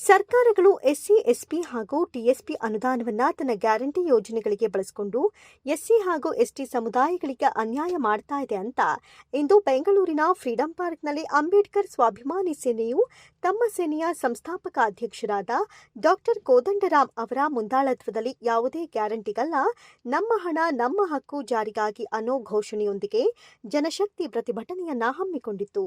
ಸರ್ಕಾರಗಳು SC, SP ಹಾಗೂ TSP ಅನುದಾನವನ್ನು ತನ್ನ ಗ್ಯಾರಂಟಿ ಯೋಜನೆಗಳಿಗೆ ಬಳಸಿಕೊಂಡು ಎಸ್ಸಿ ಹಾಗೂ ಎಸ್ಟಿ ಸಮುದಾಯಗಳಿಗೆ ಅನ್ಯಾಯ ಮಾಡ್ತಾ ಇದೆ ಅಂತ ಇಂದು ಬೆಂಗಳೂರಿನ ಫ್ರೀಡಂ ಪಾರ್ಕ್ನಲ್ಲಿ ಅಂಬೇಡ್ಕರ್ ಸ್ವಾಭಿಮಾನಿ ಸೇನೆಯು ತಮ್ಮ ಸೇನೆಯ ಸಂಸ್ಥಾಪಕ ಅಧ್ಯಕ್ಷರಾದ ಡಾಕ್ಟರ್ ಕೋದಂಡರಾಮ್ ಅವರ ಮುಂದಾಳತ್ವದಲ್ಲಿ ಯಾವುದೇ ಗ್ಯಾರಂಟಿಗಲ್ಲ, ನಮ್ಮ ಹಣ ನಮ್ಮ ಹಕ್ಕು ಜಾರಿಗಾಗಿ ಅನ್ನೋ ಘೋಷಣೆಯೊಂದಿಗೆ ಜನಶಕ್ತಿ ಪ್ರತಿಭಟನೆಯನ್ನ ಹಮ್ಮಿಕೊಂಡಿತ್ತು.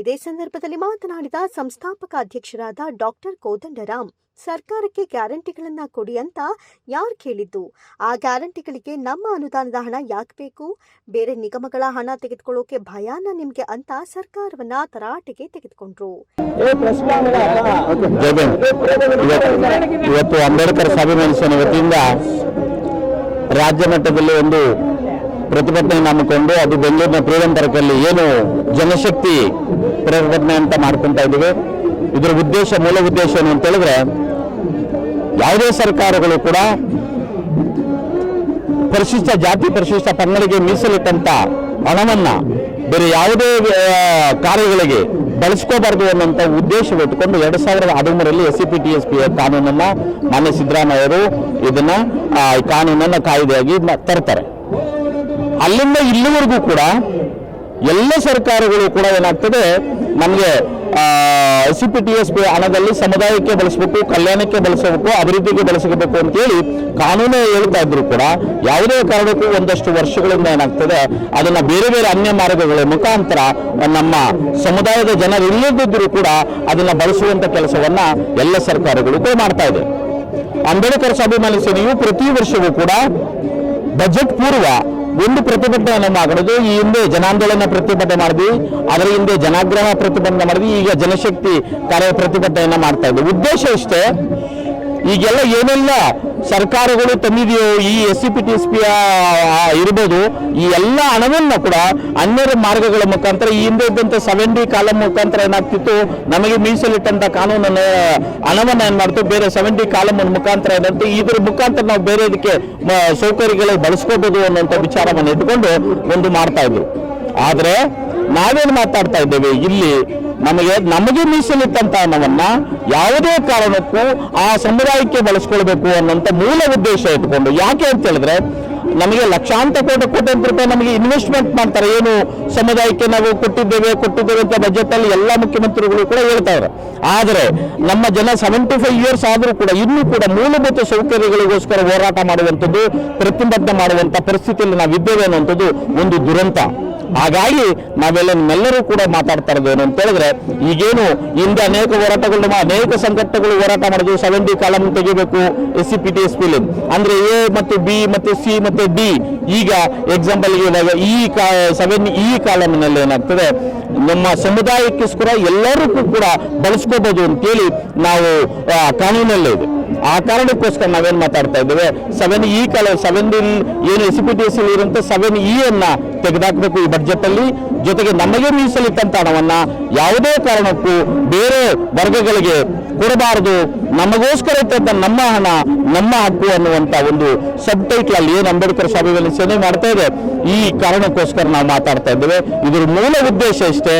ಇದೇ ಸಂದರ್ಭದಲ್ಲಿ ಮಾತನಾಡಿದ ಸಂಸ್ಥಾಪಕ ಅಧ್ಯಕ್ಷರಾದ ಡಾಕ್ಟರ್ ಕೋದಂಡರಾಮ್, ಸರ್ಕಾರಕ್ಕೆ ಗ್ಯಾರಂಟಿಗಳನ್ನ ಕೊಡಿ ಅಂತ ಯಾರು ಕೇಳಿದ್ದು? ಆ ಗ್ಯಾರಂಟಿಗಳಿಗೆ ನಮ್ಮ ಅನುದಾನದ ಹಣ ಯಾಕೆ ಬೇಕು? ಬೇರೆ ನಿಗಮಗಳ ಹಣ ತೆಗೆದುಕೊಳ್ಳೋಕೆ ಭಯಾನ ನಿಮ್ಗೆ ಅಂತ ಸರ್ಕಾರವನ್ನ ತರಾಟೆಗೆ ತೆಗೆದುಕೊಂಡ್ರು. ಇವತ್ತು ಅಂಬೇಡ್ಕರ್ ಸ್ವಾಭಿಮಾನಿ ಸೇನೆ ವತಿಯಿಂದ ರಾಜ್ಯ ಮಟ್ಟದಲ್ಲಿ ಒಂದು ಪ್ರತಿಭಟನೆ ಹಮ್ಮಿಕೊಂಡು ಅದು ಬೆಂಗಳೂರಿನ ಫ್ರೀಡಂ ಪಾರ್ಕಲ್ಲಿ ಏನು ಜನಶಕ್ತಿ ಪ್ರತಿಭಟನೆ ಅಂತ ಮಾಡ್ಕೊಂತ ಇದ್ದೀವಿ. ಇದರ ಮೂಲ ಉದ್ದೇಶ ಏನು ಅಂತ ಹೇಳಿದ್ರೆ, ಯಾವುದೇ ಸರ್ಕಾರಗಳು ಕೂಡ ಪರಿಶಿಷ್ಟ ಜಾತಿ ಪರಿಶಿಷ್ಟ ಪಂಗಡಿಗೆ ಮೀಸಲಿಟ್ಟಂತ ಹಣವನ್ನ ಬೇರೆ ಯಾವುದೇ ಕಾರ್ಯಗಳಿಗೆ ಬಳಸ್ಕೋಬಾರ್ದು ಅನ್ನೋಂಥ ಉದ್ದೇಶವಿಟ್ಟುಕೊಂಡು 2013ರಲ್ಲಿ SCP TSP ಕಾನೂನನ್ನ ಮಾನ್ಯ ಸಿದ್ದರಾಮಯ್ಯ ಅವರು ಇದನ್ನ ಕಾನೂನನ್ನ ಕಾಯ್ದೆಯಾಗಿ ತರ್ತಾರೆ. ಅಲ್ಲಿಂದ ಇಲ್ಲಿವರೆಗೂ ಕೂಡ ಎಲ್ಲ ಸರ್ಕಾರಗಳು ಕೂಡ ಏನಾಗ್ತದೆ, ನಮಗೆ SCP TSP ಹಣದಲ್ಲಿ ಸಮುದಾಯಕ್ಕೆ ಬಳಸಬೇಕು, ಕಲ್ಯಾಣಕ್ಕೆ ಬಳಸಬೇಕು, ಅಭಿವೃದ್ಧಿಗೆ ಬಳಸಬೇಕು ಅಂತೇಳಿ ಕಾನೂನು ಹೇಳ್ತಾ ಇದ್ರು ಕೂಡ ಯಾವುದೇ ಕಾರಣಕ್ಕೂ ಒಂದಷ್ಟು ವರ್ಷಗಳಿಂದ ಏನಾಗ್ತದೆ, ಅದನ್ನ ಬೇರೆ ಬೇರೆ ಅನ್ಯ ಮಾರ್ಗಗಳ ಮುಖಾಂತರ ನಮ್ಮ ಸಮುದಾಯದ ಜನರು ಇಲ್ಲದಿದ್ದರೂ ಕೂಡ ಅದನ್ನ ಬಳಸುವಂತ ಕೆಲಸವನ್ನ ಎಲ್ಲ ಸರ್ಕಾರಗಳು ಕೂಡ ಮಾಡ್ತಾ ಇದೆ. ಅಂಬೇಡ್ಕರ್ ಸ್ವಾಭಿಮಾನಿ ಸೇನೆಯು ಪ್ರತಿ ವರ್ಷವೂ ಕೂಡ ಬಜೆಟ್ ಪೂರ್ವ ಒಂದು ಪ್ರತಿಭಟನೆಯನ್ನು ಮಾಡೋದು. ಈ ಹಿಂದೆ ಜನಾಂದೋಲನ ಪ್ರತಿಭಟನೆ ಮಾಡಿದ್ವಿ, ಅದರ ಹಿಂದೆ ಜನಾಗ್ರಹ ಪ್ರತಿಭಟನೆ ಮಾಡಿದ್ವಿ, ಈಗ ಜನಶಕ್ತಿ ಕಾರ್ಯ ಪ್ರತಿಭಟನೆಯನ್ನ ಮಾಡ್ತಾ ಇದ್ವಿ. ಉದ್ದೇಶ ಇಷ್ಟೇ, ಈಗೆಲ್ಲ ಏನೆಲ್ಲ ಸರ್ಕಾರಗಳು ತಂದಿದೆಯೋ ಈ SCP TSP ಇರ್ಬೋದು, ಈ ಎಲ್ಲ ಹಣವನ್ನು ಕೂಡ ಅನ್ಯರ ಮಾರ್ಗಗಳ ಮುಖಾಂತರ ಈ ಹಿಂದೆ ಇದ್ದಂಥ 7D ಕಾಲಂ ಮುಖಾಂತರ ಏನಾಗ್ತಿತ್ತು, ನಮಗೆ ಮೀಸಲಿಟ್ಟಂತ ಕಾನೂನನ್ನು ಹಣವನ್ನು ಏನ್ ಮಾಡ್ತು ಬೇರೆ 7D ಕಾಲಂ ಮುಖಾಂತರ ಏನಂತ ಇದ್ರ ಮುಖಾಂತರ ನಾವು ಬೇರೆ ಇದಕ್ಕೆ ಸೌಕರ್ಯಗಳಿಗೆ ಬಳಸ್ಕೋಬಹುದು ಅನ್ನೋಂಥ ವಿಚಾರವನ್ನು ಇಟ್ಕೊಂಡು ಒಂದು ಮಾಡ್ತಾ ಇದ್ರು. ಆದ್ರೆ ನಾವೇನು ಮಾತಾಡ್ತಾ ಇದ್ದೇವೆ, ಇಲ್ಲಿ ನಮಗೆ ಮೀಸಲಿಟ್ಟಂತ ಹಣವನ್ನ ಯಾವುದೇ ಕಾರಣಕ್ಕೂ ಆ ಸಮುದಾಯಕ್ಕೆ ಬಳಸ್ಕೊಳ್ಬೇಕು ಅನ್ನೋಂಥ ಮೂಲ ಉದ್ದೇಶ ಇಟ್ಕೊಂಡು. ಯಾಕೆ ಅಂತ ಹೇಳಿದ್ರೆ, ನಮಗೆ ಲಕ್ಷಾಂತರ ಕೋಟ್ಯಾಂತರ ರೂಪಾಯಿ ನಮಗೆ ಇನ್ವೆಸ್ಟ್ಮೆಂಟ್ ಮಾಡ್ತಾರೆ, ಏನು ಸಮುದಾಯಕ್ಕೆ ನಾವು ಕೊಟ್ಟಿದ್ದೇವೆ ಅಂತ ಬಜೆಟ್ ಅಲ್ಲಿ ಎಲ್ಲ ಮುಖ್ಯಮಂತ್ರಿಗಳು ಕೂಡ ಹೇಳ್ತಾ ಇದ್ದಾರೆ. ಆದರೆ ನಮ್ಮ ಜನ 75 ಇಯರ್ಸ್ ಆದರೂ ಕೂಡ ಇನ್ನೂ ಕೂಡ ಮೂಲಭೂತ ಸೌಕರ್ಯಗಳಿಗೋಸ್ಕರ ಹೋರಾಟ ಮಾಡುವಂಥದ್ದು, ಪ್ರತಿಭಟನೆ ಮಾಡುವಂತ ಪರಿಸ್ಥಿತಿಯಲ್ಲಿ ನಾವಿದ್ದೇವೆ ಅನ್ನುವಂಥದ್ದು ಒಂದು ದುರಂತ. ಹಾಗಾಗಿ ನಾವೆಲ್ಲರೂ ಕೂಡ ಮಾತಾಡ್ತಾ ಇರೋದೇನು ಅಂತ ಹೇಳಿದ್ರೆ, ಈಗೇನು ಹಿಂದೆ ಅನೇಕ ಹೋರಾಟಗಳು ಅನೇಕ ಸಂಘಟನೆಗಳು ಹೋರಾಟ ಮಾಡಿದ್ವು, 7D ಕಾಲಂ ತೆಗಿಬೇಕು SCP TSP ಅಂದ್ರೆ A ಮತ್ತು B ಮತ್ತು C ಮತ್ತು D. ಈಗ ಎಕ್ಸಾಂಪಲ್ ಇವಾಗ ಈ 7E ಕಾಲಂನಲ್ಲಿ ಏನಾಗ್ತದೆ, ನಮ್ಮ ಸಮುದಾಯಕ್ಕೋಸ್ಕರ ಎಲ್ಲರಿಗೂ ಕೂಡ ಬಳಸ್ಕೋಬಹುದು ಅಂತೇಳಿ ನಾವು ಕಾನೂನಲ್ಲೇ ಇದೆ. ಆ ಕಾರಣಕ್ಕೋಸ್ಕರ ನಾವೇನ್ ಮಾತಾಡ್ತಾ ಇದ್ದೇವೆ, 7E ಕಾಲ 7D ಏನು SCP TSP ಇರುವಂತ 7E ಅನ್ನ ತೆಗೆದಾಕಬೇಕು ಈ ಬಜೆಟ್ ಅಲ್ಲಿ. ಜೊತೆಗೆ ನಮಗೆ ಮೀಸಲಿಟ್ಟಂತ ಹಣವನ್ನ ಯಾವುದೇ ಕಾರಣಕ್ಕೂ ಬೇರೆ ವರ್ಗಗಳಿಗೆ ಕೊಡಬಾರದು, ನಮಗೋಸ್ಕರ ಇದ್ದಂತ ನಮ್ಮ ಹಣ ನಮ್ಮ ಹಕ್ಕು ಅನ್ನುವಂತ ಒಂದು ಸಬ್ ಟೈಟ್ಲ್ ಅಲ್ಲಿ ಏನು ಅಂಬೇಡ್ಕರ್ ಸ್ವಾಭಿಮಾನಿ ಸೇನೆ ಮಾಡ್ತಾ ಇದೆ. ಈ ಕಾರಣಕ್ಕೋಸ್ಕರ ನಾವು ಮಾತಾಡ್ತಾ ಇದ್ದೇವೆ. ಇದರ ಮೂಲ ಉದ್ದೇಶ ಇಷ್ಟೇ,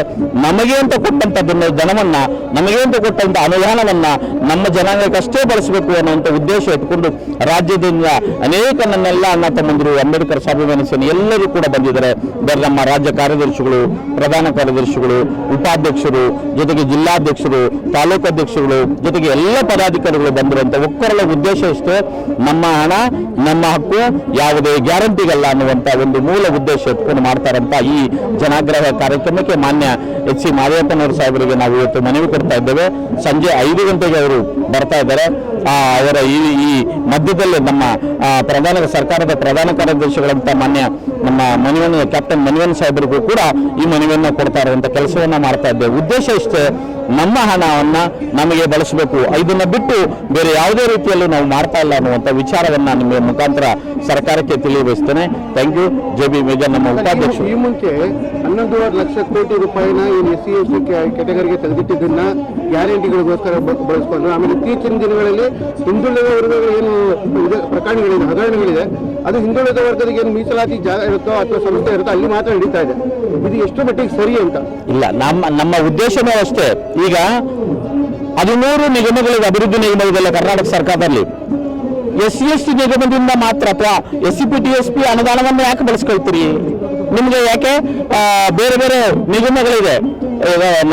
ನಮಗೆ ಅಂತ ಕೊಟ್ಟಂತ ಧನವನ್ನ, ನಮಗೆ ಅಂತ ಕೊಟ್ಟಂತ ಅನುದಾನವನ್ನ ನಮ್ಮ ಜನಾಂಗಕ್ಕಷ್ಟೇ ಬಳಸಬೇಕು ಅನ್ನುವಂಥ ಉದ್ದೇಶ ಇಟ್ಕೊಂಡು ರಾಜ್ಯದಿಂದ ಅನೇಕ ನನ್ನೆಲ್ಲ ಅಣ್ಣ ತಮ್ಮಂದಿರು ಅಂಬೇಡ್ಕರ್ ಸ್ವಾಭಿಮಾನಿ ಸೇನೆ ಎಲ್ಲರೂ ಕೂಡ ಬಂದಿದ್ದಾರೆ. ನಮ್ಮ ರಾಜ್ಯ ಕಾರ್ಯದರ್ಶಿಗಳು, ಪ್ರಧಾನ ಕಾರ್ಯದರ್ಶಿಗಳು, ಉಪಾಧ್ಯಕ್ಷರು, ಜೊತೆಗೆ ಜಿಲ್ಲಾಧ್ಯಕ್ಷರು, ತಾಲೂಕು ಅಧ್ಯಕ್ಷರು, ಜೊತೆಗೆ ಎಲ್ಲ ಪದಾಧಿಕಾರಿಗಳು ಬಂದಿರುವಂತ ಒಕ್ಕರಳ ಉದ್ದೇಶ ಇಷ್ಟೇ, ನಮ್ಮ ಹಣ ನಮ್ಮ ಹಕ್ಕು, ಯಾವುದೇ ಗ್ಯಾರಂಟಿಗಲ್ಲ ಅನ್ನುವಂತ ಒಂದು ಮೂಲ ಉದ್ದೇಶ ಇಟ್ಕೊಂಡು ಮಾಡ್ತಾರಂತ ಈ ಜನಾಗ್ರಹ ಕಾರ್ಯಕ್ರಮಕ್ಕೆ ಮಾನ್ಯ ಎಚ್ ಸಿ ಮಾದೇವಪ್ಪನವರು ಸಾಹೇಬರಿಗೆ ನಾವು ಇವತ್ತು ಮನವಿ ಕೊಡ್ತಾ ಇದ್ದೇವೆ. ಸಂಜೆ 5 ಗಂಟೆಗೆ ಅವರು ಬರ್ತಾ ಇದ್ದಾರೆ. ಅವರ ಈ ಮಧ್ಯದಲ್ಲಿ ನಮ್ಮ ಸರ್ಕಾರದ ಪ್ರಧಾನ ಕಾರ್ಯದರ್ಶಿಗಳಂತ ಮಾನ್ಯ ನಮ್ಮ ಮನವಿಯನ್ನು ಕ್ಯಾಪ್ಟನ್ ಮನವನ್ ಸಾಹೇಬರಿಗೂ ಕೂಡ ಈ ಮನವಿಯನ್ನು ಕೊಡ್ತಾ ಇರುವಂತ ಕೆಲಸವನ್ನ ಮಾಡ್ತಾ ಇದ್ದೇವೆ. ಉದ್ದೇಶ ಇಷ್ಟೇ, ನಮ್ಮ ಹಣವನ್ನ ನಮಗೆ ಬಳಸಬೇಕು, ಇದನ್ನ ಬಿಟ್ಟು ಬೇರೆ ಯಾವುದೇ ರೀತಿಯಲ್ಲೂ ನಾವು ಮಾಡ್ತಾ ಇಲ್ಲ ಅನ್ನುವಂಥ ವಿಚಾರವನ್ನ ನಿಮ್ಮ ಮುಖಾಂತರ ಸರ್ಕಾರಕ್ಕೆ ತಿಳಿಯಬಯಸ್ತೇನೆ. Thank you. JB ಮೇಜರ್ ನಮ್ಮ ಉಪಾಧ್ಯಕ್ಷರು. ಈ ಮುಂಚೆ 11.5 ಲಕ್ಷ ಕೋಟಿ ರೂಪಾಯಿನ ಏನು SC ST ಕ್ಯಾಟಗರಿಗೆ ತೆಗೆದಿಟ್ಟಿದ್ದನ್ನ ಗ್ಯಾರಂಟಿಗಳಿಗೋಸ್ಕರ ಬಳಸ್ಕೊಂಡ್ರು. ಆಮೇಲೆ ಇತ್ತೀಚಿನ ದಿನಗಳಲ್ಲಿ ಹಿಂದುಳಿದ ವರ್ಗದ ಏನು ಪ್ರಕರಣಗಳಿದೆ, ಹಗರಣಗಳಿದೆ, ಅದು ಹಿಂದುಳಿದ ವರ್ಗದ ಏನು ಮೀಸಲಾತಿ ಜಾಗ ಇರುತ್ತೋ ಅಥವಾ ಸಂಸ್ಥೆ ಇರುತ್ತೋ ಅಲ್ಲಿ ಮಾತ್ರ ನಡೀತಾ ಇದೆ. ಇದು ಎಷ್ಟು ಮಟ್ಟಿಗೆ ಸರಿ ಅಂತ ಇಲ್ಲ, ನಮ್ಮ ಉದ್ದೇಶನೂ ಅಷ್ಟೇ. ಈಗ 13 ನಿಗಮಗಳಿಗೆ ಅಭಿವೃದ್ಧಿ ನಿಗಮಗಳಿದೆ ಕರ್ನಾಟಕ ಸರ್ಕಾರದಲ್ಲಿ. SC ST ನಿಗಮದಿಂದ ಮಾತ್ರ ಅಥವಾ SCP TSP ಅನುದಾನವನ್ನು ಯಾಕೆ ಬಳಸ್ಕೊಳ್ತೀರಿ? ನಿಮ್ಗೆ ಯಾಕೆ ಬೇರೆ ಬೇರೆ ನಿಗಮಗಳಿದೆ,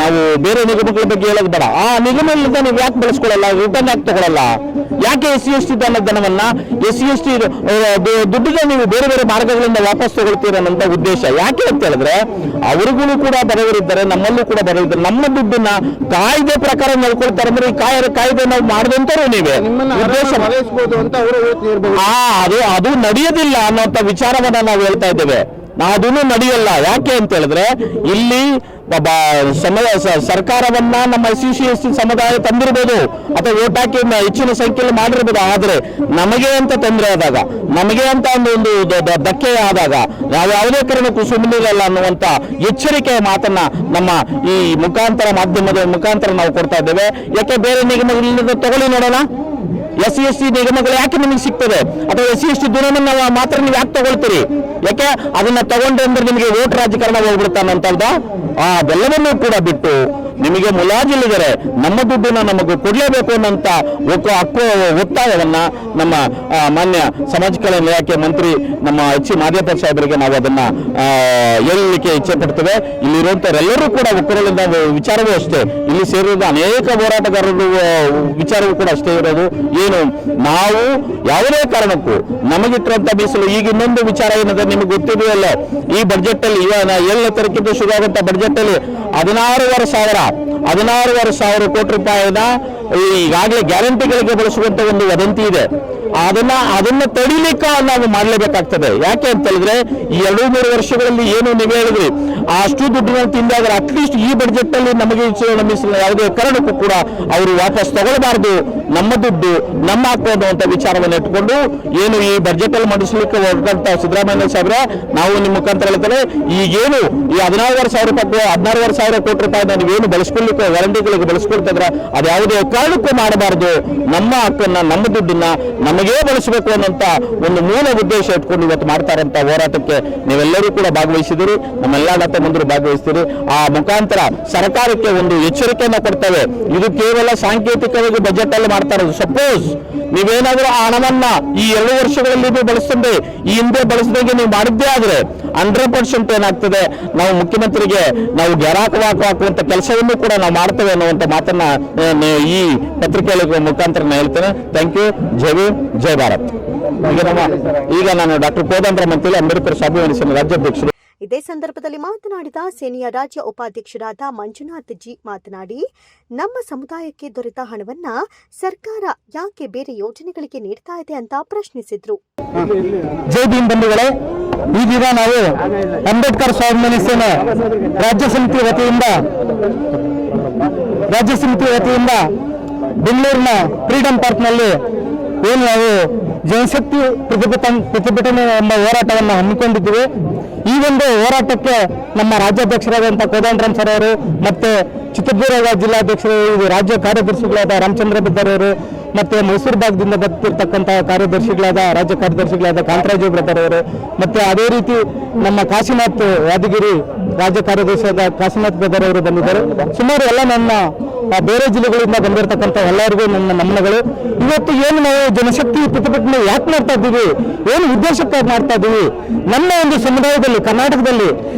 ನಾವು ಬೇರೆ ನಿಗಮಗಳ ಬಗ್ಗೆ ಹೇಳೋದು ಬೇಡ. ಆ ನಿಗಮಗಳಿಂದ ನೀವು ಯಾಕೆ ಬಳಸ್ಕೊಳ್ಳಲ್ಲ, ರಿಟರ್ನ್ ಯಾಕೆ ತಗೊಳ್ಳಲ್ಲ? ಯಾಕೆ SC ST ಧನವನ್ನ SC ST ದುಡ್ಡಿಗೆ ನೀವು ಬೇರೆ ಬೇರೆ ಮಾರ್ಗಗಳಿಂದ ವಾಪಸ್ ತಗೊಳ್ತೀರ ಅನ್ನೋಂಥ ಉದ್ದೇಶ ಯಾಕೆ ಅಂತ ಹೇಳಿದ್ರೆ, ಅವರಿಗೂ ಕೂಡ ಬಡವರಿದ್ದಾರೆ, ನಮ್ಮಲ್ಲೂ ಕೂಡ ಬಡವರಿದ್ದಾರೆ. ನಮ್ಮ ದುಡ್ಡನ್ನ ಕಾಯ್ದೆ ಪ್ರಕಾರ ನಡ್ಕೊಳ್ತಾರೆ ಅಂದ್ರೆ ಈ ಕಾಯ್ದೆ ನಾವು ಮಾಡಿದಂತರೂ ನೀವೇ ಉದ್ದೇಶ ಅದು ನಡೆಯೋದಿಲ್ಲ ಅನ್ನೋಂಥ ವಿಚಾರವನ್ನ ನಾವು ಹೇಳ್ತಾ ಇದ್ದೇವೆ. ಅದನ್ನು ನಡೆಯಲ್ಲ. ಯಾಕೆ ಅಂತ ಹೇಳಿದ್ರೆ ಇಲ್ಲಿ ಸರ್ಕಾರವನ್ನ ನಮ್ಮ SC ST ಸಮುದಾಯ ತಂದಿರ್ಬೋದು ಅಥವಾ ಓಟ್ ಹಾಕಿ ಹೆಚ್ಚಿನ ಸಂಖ್ಯೆಯಲ್ಲಿ ಮಾಡಿರ್ಬೋದು. ಆದ್ರೆ ನಮಗೆ ಅಂತ ತೊಂದರೆ ಆದಾಗ, ನಮಗೆ ಅಂತ ಒಂದು ಧಕ್ಕೆ ಆದಾಗ ನಾವು ಯಾವುದೇ ಕಾರಣಕ್ಕೂ ಸುಮ್ಮನಿರಲ್ಲ ಅನ್ನುವಂತ ಎಚ್ಚರಿಕೆಯ ಮಾತನ್ನ ನಮ್ಮ ಈ ಮಾಧ್ಯಮದ ಮುಖಾಂತರ ನಾವು ಕೊಡ್ತಾ ಇದ್ದೇವೆ. ಯಾಕೆ ಬೇರೆ ನಿಗಮಗಳಿಂದ ತಗೊಳ್ಳಿ ನೋಡೋಣ. SC ST ನಿಗಮಗಳು ಯಾಕೆ ನಿಮಗೆ ಸಿಗ್ತದೆ ಅಥವಾ SC ST ದುರನ್ನ ಮಾತ್ರ ನೀವು ಯಾಕೆ ತಗೊಳ್ತೀರಿ? ಯಾಕೆ ಅದನ್ನ ತಗೊಂಡ್ರೆ ಅಂದ್ರೆ ನಿಮಗೆ ವೋಟ್ ರಾಜಕಾರಣ ಹೋಗ್ಬಿಡ್ತಾನಂತಲ್ದ? ಅದೆಲ್ಲವನ್ನೂ ಕೂಡ ಬಿಟ್ಟು ನಿಮಗೆ ಮುಲಾಜಿಲ್ಲಿದ್ದಾರೆ, ನಮ್ಮ ದುಡ್ಡನ್ನ ನಮಗೆ ಕೊಡಲೇಬೇಕು ಅನ್ನೋಂಥ ಒತ್ತಾಯವನ್ನ ನಮ್ಮ ಮಾನ್ಯ ಸಮಾಜ ಕಲ್ಯಾಣ ಇಲಾಖೆ ಮಂತ್ರಿ ನಮ್ಮ ಮಾದೇವಪ್ಪ ಸಾಹೇಬರಿಗೆ ನಾವು ಅದನ್ನ ಹೇಳಲಿಕ್ಕೆ ಇಚ್ಛೆ ಪಡ್ತೇವೆ. ಇಲ್ಲಿರುವಂತವರೆಲ್ಲರೂ ಕೂಡ ಒಕ್ಕೂಟದಿಂದ ವಿಚಾರವೂ ಅಷ್ಟೇ, ಇಲ್ಲಿ ಸೇರಿದ ಅನೇಕ ಹೋರಾಟಗಾರರು ವಿಚಾರವೂ ಕೂಡ ಅಷ್ಟೇ ಇರೋದು. ಏನು ನಾವು ಯಾವುದೇ ಕಾರಣಕ್ಕೂ ನಮಗಿಟ್ಟಿರುವಂತ ಮೀಸಲು. ಈಗ ಇನ್ನೊಂದು ವಿಚಾರ ಏನಿದೆ ನಿಮಗೆ ಗೊತ್ತಿದೆಯಲ್ಲ, ಈ ಬಜೆಟ್ ಅಲ್ಲಿ 7ನೇ ತಾರೀಕಿಂದ ಶುರು ಆಗುವಂತ ಬಜೆಟ್ ಅಲ್ಲಿ 16,500 ಕೋಟಿ ರೂಪಾಯಿನ ಈಗಾಗಲೇ ಗ್ಯಾರಂಟಿಗಳಿಗೆ ಬಳಸುವಂತ ಒಂದು ವದಂತಿ ಇದೆ. ಅದನ್ನ ತಡಿಲಿಕ್ಕೆ ನಾವು ಮಾಡಲೇಬೇಕಾಗ್ತದೆ. ಯಾಕೆ ಅಂತ ಹೇಳಿದ್ರೆ ಈ 2-3 ವರ್ಷಗಳಲ್ಲಿ ಏನು ನೀವು ಹೇಳಿದ್ರಿ ಅಷ್ಟು ದುಡ್ಡಿನ ತಿಂದಾಗ ಅಟ್ಲೀಸ್ಟ್ ಈ ಬಜೆಟ್ ಅಲ್ಲಿ ನಮಗೆ ಯಾವುದೇ ಕಾರಣಕ್ಕೂ ಕೂಡ ಅವರು ವಾಪಸ್ ತಗೊಳ್ಬಾರ್ದು. ನಮ್ಮ ದುಡ್ಡು ನಮ್ಮ ಹಾಕೋದು ಅಂತ ವಿಚಾರವನ್ನು ಇಟ್ಕೊಂಡು ಏನು ಈ ಬಜೆಟ್ ಅಲ್ಲಿ ಮಂಡಿಸಲಿಕ್ಕೆ ಹೊರಟಂತ ಸಿದ್ದರಾಮಯ್ಯ ಸಾಹೇಬ್ರೆ, ನಾವು ನಿಮ್ಮ ಮುಖಾಂತರ ಹೇಳ್ತೇವೆ, ಈಗೇನು ಈ 16,500 ಕೋಟಿ ರೂಪಾಯಿ ನೀವೇನು ಬಳಸ್ಕೊಳ್ಳಿಕ್ಕೆ ಗ್ಯಾರಂಟಿಗಳಿಗೆ ಬಳಸ್ಕೊಳ್ತಿದ್ರೆ ಅದು ಯಾವುದೇ ಕಾರಣಕ್ಕೂ ಮಾಡಬಾರ್ದು. ನಮ್ಮ ಹಕ್ಕನ್ನ ನಮ್ಮ ದುಡ್ಡನ್ನ ನಮಗೇ ಬಳಸಬೇಕು ಅನ್ನೋಂಥ ಒಂದು ಮೂಲ ಉದ್ದೇಶ ಇಟ್ಕೊಂಡು ಇವತ್ತು ಮಾಡ್ತಾ ಇರುವಂತ ಹೋರಾಟಕ್ಕೆ ನೀವೆಲ್ಲರೂ ಕೂಡ ಭಾಗವಹಿಸಿದಿರಿ, ನಮ್ಮೆಲ್ಲ ಮುಂದೆ ಭಾಗವಹಿಸ್ತೀರಿ. ಆ ಮುಖಾಂತರ ಸರ್ಕಾರಕ್ಕೆ ಒಂದು ಎಚ್ಚರಿಕೆಯನ್ನ ಕೊಡ್ತೇವೆ. ಇದು ಕೇವಲ ಸಾಂಕೇತಿಕವಾಗಿ ಬಜೆಟ್ ಅಲ್ಲಿ ಮಾಡ್ತಾ ಇರೋದು. ಸಪೋಸ್ ನೀವೇನಾದ್ರೂ ಆ ಹಣವನ್ನ ಈ 2 ವರ್ಷಗಳಲ್ಲಿ ನೀವು ಬಳಸ್ತಂದೆ ಈ ಹಿಂದೆ ಬಳಸಿದಂಗೆ ನೀವು ಮಾಡಿದ್ದೇ ಆದ್ರೆ 100% ಏನಾಗ್ತದೆ, ನಾವು ಮುಖ್ಯಮಂತ್ರಿಗೆ ನಾವು ಗೆರಾಕ್ ಹಾಕುವಂತ ಕೆಲಸವನ್ನು ಕೂಡ ನಾವು ಮಾಡ್ತೇವೆ ಅನ್ನುವಂತ ಮಾತನ್ನ ಈ ಪತ್ರಿಕೆಗಳ ಮುಖಾಂತರ ನಾನು ಹೇಳ್ತೇನೆ. Thank you. ಜೈ ಭಾರತ್. ಈಗ ನಾನು ಡಾಕ್ಟರ್ ಕೋದಂಡರಾಮ್ ಅಂತೇಳಿ ಅಂಬೇಡ್ಕರ್ ಸ್ವಾಭಿಮಾನಿ ರಾಜ್ಯಾಧ್ಯಕ್ಷರು. ಇದೇ ಸಂದರ್ಭದಲ್ಲಿ ಮಾತನಾಡಿದ ಸೇನೆಯ ರಾಜ್ಯ ಉಪಾಧ್ಯಕ್ಷರಾದ ಮಂಜುನಾಥ್ ಜಿ ಮಾತನಾಡಿ, ನಮ್ಮ ಸಮುದಾಯಕ್ಕೆ ದೊರೆತ ಹಣವನ್ನ ಸರ್ಕಾರ ಯಾಕೆ ಬೇರೆ ಯೋಜನೆಗಳಿಗೆ ನೀಡ್ತಾ ಇದೆ ಅಂತ ಪ್ರಶ್ನಿಸಿದ್ರು. ಜೈ ಭೀಮ್ ಬಂಧುಗಳೇ, ಈ ದಿನ ನಾವು ಅಂಬೇಡ್ಕರ್ ಸ್ವಾಭಿಮಾನಿ ಸೇನೆ ರಾಜ್ಯ ಸಮಿತಿ ವತಿಯಿಂದ ಬೆಂಗಳೂರಿನ ಫ್ರೀಡಂ ಪಾರ್ಕ್ನಲ್ಲಿ ಏನು ನಾವು ಜನಶಕ್ತಿ ಪ್ರತಿಭಟನೆ ಎಂಬ ಹೋರಾಟವನ್ನು ಹಮ್ಮಿಕೊಂಡಿದ್ದೀವಿ. ಈ ಒಂದು ಹೋರಾಟಕ್ಕೆ ನಮ್ಮ ರಾಜ್ಯಾಧ್ಯಕ್ಷರಾದಂಥ ಕೋದಂಡರಾಮ್ ಸರ್ ಅವರು ಮತ್ತೆ ಚಿತ್ರದುರ್ಗ ಜಿಲ್ಲಾಧ್ಯಕ್ಷರು, ರಾಜ್ಯ ಕಾರ್ಯದರ್ಶಿಗಳಾದ ರಾಮಚಂದ್ರ ಬಿದ್ದರ್ ಅವರು, ಮತ್ತೆ ಮೈಸೂರು ಭಾಗದಿಂದ ಬರ್ತಿರ್ತಕ್ಕಂಥ ರಾಜ್ಯ ಕಾರ್ಯದರ್ಶಿಗಳಾದ ಕಾಂತರಾಜು ಬ್ರದರ್ ಅವರು, ಮತ್ತೆ ಅದೇ ರೀತಿ ನಮ್ಮ ಕಾಶಿನಾಥ್ ಯಾದಗಿರಿ ರಾಜ್ಯ ಕಾರ್ಯದರ್ಶಿಯಾದ ಕಾಶಿನಾಥ್ ಬ್ರದರ್ ಅವರು ಬಂದಿದ್ದಾರೆ. ಸುಮಾರು ಎಲ್ಲ ನನ್ನ ಬೇರೆ ಜಿಲ್ಲೆಗಳಿಂದ ಬಂದಿರತಕ್ಕಂಥ ಎಲ್ಲರಿಗೂ ನನ್ನ ನಮನಗಳು. ಇವತ್ತು ಏನು ನಾವು ಜನಶಕ್ತಿ ಪ್ರತಿಭಟನೆ ಯಾಕೆ ಮಾಡ್ತಾ ಇದ್ದೀವಿ, ಏನು ಉದ್ದೇಶಕ್ಕಾಗಿ ಮಾಡ್ತಾ ಇದ್ದೀವಿ, ನಮ್ಮ ಒಂದು ಸಮುದಾಯದಲ್ಲಿ ಕರ್ನಾಟಕದಲ್ಲಿ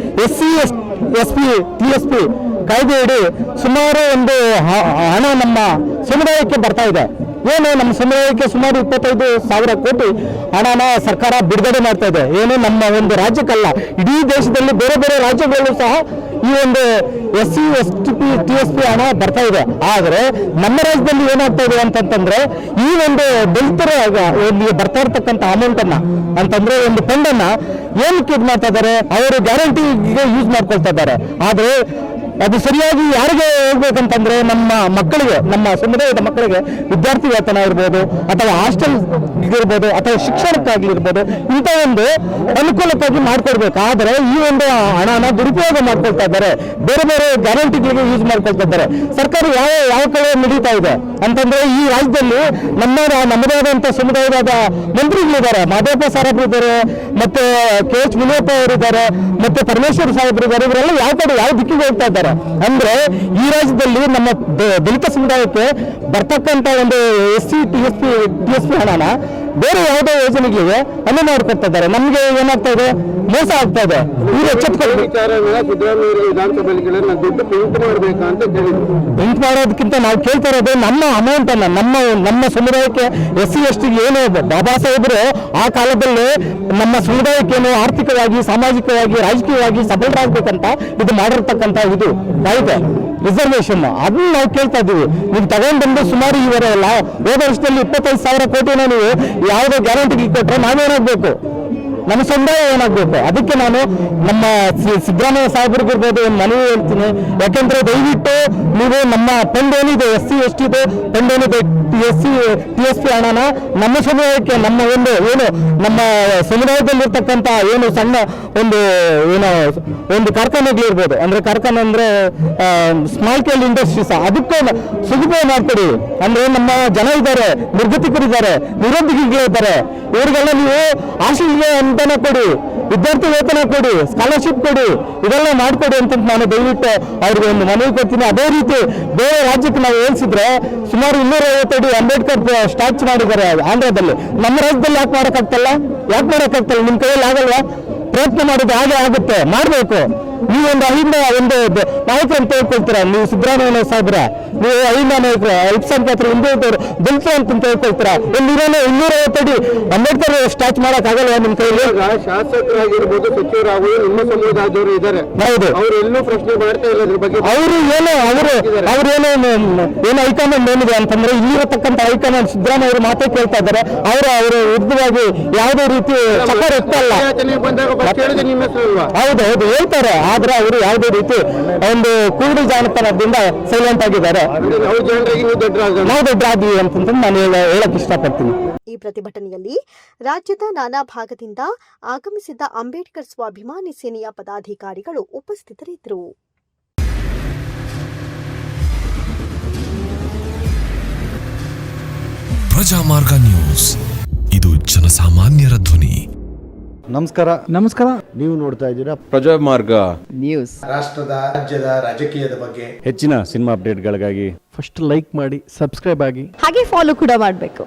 SC ST TSP ಕಾಯ್ದೆಯಡಿ ಸುಮಾರು ಒಂದು ಹಣ ನಮ್ಮ ಸಮುದಾಯಕ್ಕೆ ಬರ್ತಾ ಇದೆ. ಏನು ನಮ್ಮ ಸಮುದಾಯಕ್ಕೆ ಸುಮಾರು 25,000 ಕೋಟಿ ಹಣನ ಸರ್ಕಾರ ಬಿಡುಗಡೆ ಮಾಡ್ತಾ ಇದೆ. ಏನು ನಮ್ಮ ಒಂದು ರಾಜ್ಯಕ್ಕಲ್ಲ, ಇಡೀ ದೇಶದಲ್ಲಿ ಬೇರೆ ಬೇರೆ ರಾಜ್ಯಗಳಲ್ಲೂ ಸಹ ಈ ಈ ಒಂದು SC ST TSP ಹಣ ಬರ್ತಾ ಇದೆ. ಆದರೆ ನಮ್ಮ ರಾಜ್ಯದಲ್ಲಿ ಏನಾಗ್ತಾ ಇದೆ ಅಂತಂದ್ರೆ ಈ ಒಂದು ದಲಿತರ ಇಲ್ಲಿ ಬರ್ತಾ ಇರ್ತಕ್ಕಂಥ ಅಮೌಂಟ್ ಅನ್ನ ಅಂತಂದ್ರೆ ಒಂದು ಫಂಡ್ ಅನ್ನ ಏನಕ್ಕೆ ಇದು ಮಾಡ್ತಾ ಇದ್ದಾರೆ, ಅವರು ಗ್ಯಾರಂಟಿಗೆ ಯೂಸ್ ಮಾಡ್ಕೊಳ್ತಾ ಇದ್ದಾರೆ. ಆದ್ರೆ ಅದು ಸರಿಯಾಗಿ ಯಾರಿಗೆ ಹೋಗ್ಬೇಕಂತಂದ್ರೆ ನಮ್ಮ ಮಕ್ಕಳಿಗೆ, ನಮ್ಮ ಸಮುದಾಯದ ಮಕ್ಕಳಿಗೆ ವಿದ್ಯಾರ್ಥಿ ವೇತನ ಇರ್ಬೋದು ಅಥವಾ ಹಾಸ್ಟೆಲ್ ಇರ್ಬೋದು ಅಥವಾ ಶಿಕ್ಷಣಕ್ಕಾಗಿರ್ಬೋದು ಇಂಥ ಒಂದು ಅನುಕೂಲಕ್ಕಾಗಿ ಮಾಡ್ಕೊಡ್ಬೇಕು. ಆದರೆ ಈ ಒಂದು ಹಣನ ದುರುಪಯೋಗ ಮಾಡ್ಕೊಳ್ತಾ ಇದ್ದಾರೆ, ಬೇರೆ ಬೇರೆ ಗ್ಯಾರಂಟಿಗಳಿಗೆ ಯೂಸ್ ಮಾಡ್ಕೊಳ್ತಾ ಇದ್ದಾರೆ. ಸರ್ಕಾರ ಯಾವ ಕಡೆ ನಡೀತಾ ಇದೆ ಅಂತಂದ್ರೆ ಈ ರಾಜ್ಯದಲ್ಲಿ ನಮ್ಮದೇ ಆದಂತ ಸಮುದಾಯದ ಮಂತ್ರಿಗಳಿದ್ದಾರೆ, ಮಾದೇವಪ್ಪ ಸಾಹೇಬ್ರು ಇದ್ದಾರೆ, ಮತ್ತೆ KH ಮುನಿಯಪ್ಪ ಅವರು ಇದ್ದಾರೆ, ಮತ್ತೆ ಪರಮೇಶ್ವರ್ ಸಾಹೇಬ್ರು ಇದ್ದಾರೆ. ಇವರೆಲ್ಲ ಯಾವ ದಿಕ್ಕಿಗೆ ಹೋಗ್ತಾ ಇದ್ದಾರೆ ಅಂದ್ರೆ ಈ ರಾಜ್ಯದಲ್ಲಿ ನಮ್ಮ ದಲಿತ ಸಮುದಾಯಕ್ಕೆ ಬರ್ತಕ್ಕಂತ ಒಂದು SC TSP ಹಣನ ಬೇರೆ ಯಾವುದೋ ಯೋಜನೆಗಳಿಗೆ ಅನ್ನು ಮಾಡ್ಕೊಡ್ತಾ ಇದ್ದಾರೆ. ನಮ್ಗೆ ಏನಾಗ್ತಾ ಇದೆ, ಮೋಸ ಆಗ್ತಾ ಇದೆ. ಇವರು ಎಚ್ಚೆತ್ಕೊಳ್ಬೇಕು. ಸಿದ್ದರಾಮಯ್ಯ ವಿಧಾನಸಭೆಗಳಲ್ಲಿ ದುಡ್ಡು ಪ್ರಿಂಟ್ ಮಾಡಬೇಕಾ ಅಂತ ಹೇಳಿದ್ರು. ಪ್ರಿಂಟ್ ಮಾಡೋದಕ್ಕಿಂತ ನಾವು ಕೇಳ್ತಾ ಇರೋದು ನಮ್ಮ ಅಮೌಂಟ್ ಅನ್ನ ನಮ್ಮ ಸಮುದಾಯಕ್ಕೆ SC ST ಏನು ಬಾಬಾ ಸಾಹೇಬರು ಆ ಕಾಲದಲ್ಲಿ ನಮ್ಮ ಸಮುದಾಯಕ್ಕೇನು ಆರ್ಥಿಕವಾಗಿ, ಸಾಮಾಜಿಕವಾಗಿ, ರಾಜಕೀಯವಾಗಿ ಸಬಲರಾಗಬೇಕಂತ ಇದು ಮಾಡಿರ್ತಕ್ಕಂಥ ಇದು ಕಾಯ್ದೆ ರಿಸರ್ವೇಶನ್, ಅದನ್ನ ನಾವು ಕೇಳ್ತಾ ಇದ್ದೀವಿ. ನೀವು ತಗೊಂಡ್ಬಂದು ಸುಮಾರು ಇವರೆಲ್ಲ ಹೋದ ವರ್ಷದಲ್ಲಿ 25,000 ಕೋಟಿನ ನೀವು ಯಾವುದೇ ಗ್ಯಾರಂಟಿ ಕೊಟ್ಟರೆ ನಾವೇನಾಗಬೇಕು, ನಮ್ಮ ಸಮುದಾಯ ಏನಾಗಬೇಕು? ಅದಕ್ಕೆ ನಾನು ನಮ್ಮ ಸಿದ್ದರಾಮಯ್ಯ ಸಾಹೇಬ್ರಿಗಿರ್ಬೋದು ಒಂದು ಮನವಿ ಹೇಳ್ತೀನಿ. ಯಾಕೆಂದ್ರೆ ದಯವಿಟ್ಟು ನೀವು ನಮ್ಮ ಫಂಡ್ ಏನಿದೆ SC ST ಫಂಡ್ ಏನಿದೆ SC TSP ಹಣನ ನಮ್ಮ ಸಮುದಾಯಕ್ಕೆ, ನಮ್ಮ ಏನು ನಮ್ಮ ಸಮುದಾಯದಲ್ಲಿರ್ತಕ್ಕಂಥ ಏನು ಸಣ್ಣ ಒಂದು ಕಾರ್ಖಾನೆಗಳಿರ್ಬೋದು, ಅಂದ್ರೆ ಕಾರ್ಖಾನೆ ಅಂದ್ರೆ ಸ್ಮಾಲ್ ಸ್ಕೇಲ್ ಇಂಡಸ್ಟ್ರೀಸ್, ಅದಕ್ಕೂ ಸುಲಭ ಮಾಡ್ಕೊಡಿ. ಅಂದ್ರೆ ನಮ್ಮ ಜನ ಇದ್ದಾರೆ, ನಿರ್ಗತಿಕರಿದ್ದಾರೆ, ನಿರುದ್ಯೋಗಿಗಳಿದ್ದಾರೆ, ಇವರಿಗೆಲ್ಲ ನೀವು ಹಾಸ್ಟೆಲ್ಗೆ ಅನುದಾನ ಕೊಡಿ, ವಿದ್ಯಾರ್ಥಿ ವೇತನ ಕೊಡಿ, ಸ್ಕಾಲರ್ಶಿಪ್ ಕೊಡಿ, ಇದೆಲ್ಲ ಮಾಡ್ಕೊಡಿ ಅಂತ ನಾನು ದಯವಿಟ್ಟು ಅವ್ರಿಗೆ ಒಂದು ಮನವಿ ಕೊಡ್ತೀನಿ. ಅದೇ ರೀತಿ ಬೇರೆ ರಾಜ್ಯಕ್ಕೆ ನಾವು ಹೋಲಿಸಿದ್ರೆ ಸುಮಾರು 250 ಅಡಿ ಅಂಬೇಡ್ಕರ್ ಸ್ಟ್ಯಾಚ್ಯು ಮಾಡಿದ್ದಾರೆ ಆಂಧ್ರದಲ್ಲಿ. ನಮ್ಮ ರಾಜ್ಯದಲ್ಲಿ ಯಾಕೆ ಮಾಡೋಕ್ಕಾಗ್ತಲ್ಲ? ನಿಮ್ಮ ಕೈಯಲ್ಲಿ ಆಗಲ್ವಾ? ಪ್ರಯತ್ನ ಮಾಡಿದ್ರೆ ಹಾಗೆ ಆಗುತ್ತೆ, ಮಾಡಬೇಕು. ನೀವೊಂದು ಅಹಿಂದ ಒಂದು ನಾಯಕರು ಅಂತ ಹೇಳ್ಕೊಳ್ತೀರಾ, ನೀವು ಸಿದ್ದರಾಮಯ್ಯ ಸಾಹೇಬ್ರ, ನೀವು ಅಹಿಂದ ನಾಯಕರು, ಅಲ್ಪಸಂಖ್ಯಾತರು, ಹಿಂದುಳಿದವರು, ದಲಿತರು ಅಂತ ಹೇಳ್ಕೊಳ್ತೀರಾ. ಒಂದು 250 ಅಡಿ ಅಂಬೇಡ್ಕರ್ ಸ್ಟ್ಯಾಚ್ ಮಾಡಕ್ ಆಗಲ್ವಾ ನಿಮ್ಮ ಕೈಯಲ್ಲಿ? ಶಾಸಕರಾಗಿರ್ಬೋದು, ಸಚಿವರಾಗಿ ನಿಮ್ಮ ಸಮುದಾಯದವರು ಇದ್ದಾರೆ, ಹೌದು, ಅವರೆಲ್ಲೂ ಪ್ರಶ್ನೆ ಮಾಡ್ತಾ ಇಲ್ಲ ಇದ್ರ ಬಗ್ಗೆ. ಏನು ಹೈಕಮಾಂಡ್ ಏನಿದೆ ಅಂತಂದ್ರೆ ಇಲ್ಲಿರತಕ್ಕಂಥ ಹೈಕಮಾಂಡ್ ಸಿದ್ದರಾಮಯ್ಯ ಅವರು ಮಾತೇ ಕೇಳ್ತಾ ಇದ್ದಾರೆ. ಅವರು ವಿರುದ್ಧವಾಗಿ ಯಾವುದೇ ರೀತಿ ಚಕ್ರ ಎತ್ತಲ್ಲ. ಹೌದು ಹೇಳ್ತಾರೆ, ಆದ್ರೆ ಅವರು ಯಾವುದೇ ರೀತಿ ಒಂದು ಕೂಡಿ ಜಾನಪದದಿಂದ ಸೈಲೆಂಟ್ ಆಗಿದ್ದಾರೆ. ನಾವು ದೊಡ್ಡರಾದ್ವಿ ಅಂತಂದ್ರೆ ನಾನು ಹೇಳಕ್ ಇಷ್ಟಪಡ್ತೀನಿ. ಈ ಪ್ರತಿಭಟನೆಯಲ್ಲಿ ರಾಜ್ಯದ ನಾನಾ ಭಾಗದಿಂದ ಆಗಮಿಸಿದ್ದ ಅಂಬೇಡ್ಕರ್ ಸ್ವಾಭಿಮಾನಿ ಸೇನೆಯ ಪದಾಧಿಕಾರಿಗಳು ಉಪಸ್ಥಿತರಿದ್ದರು. ಪ್ರಜಾಮಾರ್ಗ ನ್ಯೂಸ್, ಇದು ಜನಸಾಮಾನ್ಯರ ಧ್ವನಿ. ನಮಸ್ಕಾರ. ನೀವು ನೋಡ್ತಾ ಇದ್ದೀರಾ ಪ್ರಜಾಮಾರ್ಗ ನ್ಯೂಸ್. ರಾಷ್ಟ್ರದ, ರಾಜ್ಯದ, ರಾಜಕೀಯದ ಬಗ್ಗೆ ಹೆಚ್ಚಿನ ಸಿನಿಮಾ ಅಪ್ಡೇಟ್ಗಳಿಗಾಗಿ ಫಸ್ಟ್ ಲೈಕ್ ಮಾಡಿ, ಸಬ್ಸ್ಕ್ರೈಬ್ ಆಗಿ, ಹಾಗೆ ಫಾಲೋ ಕೂಡ ಮಾಡಬೇಕು.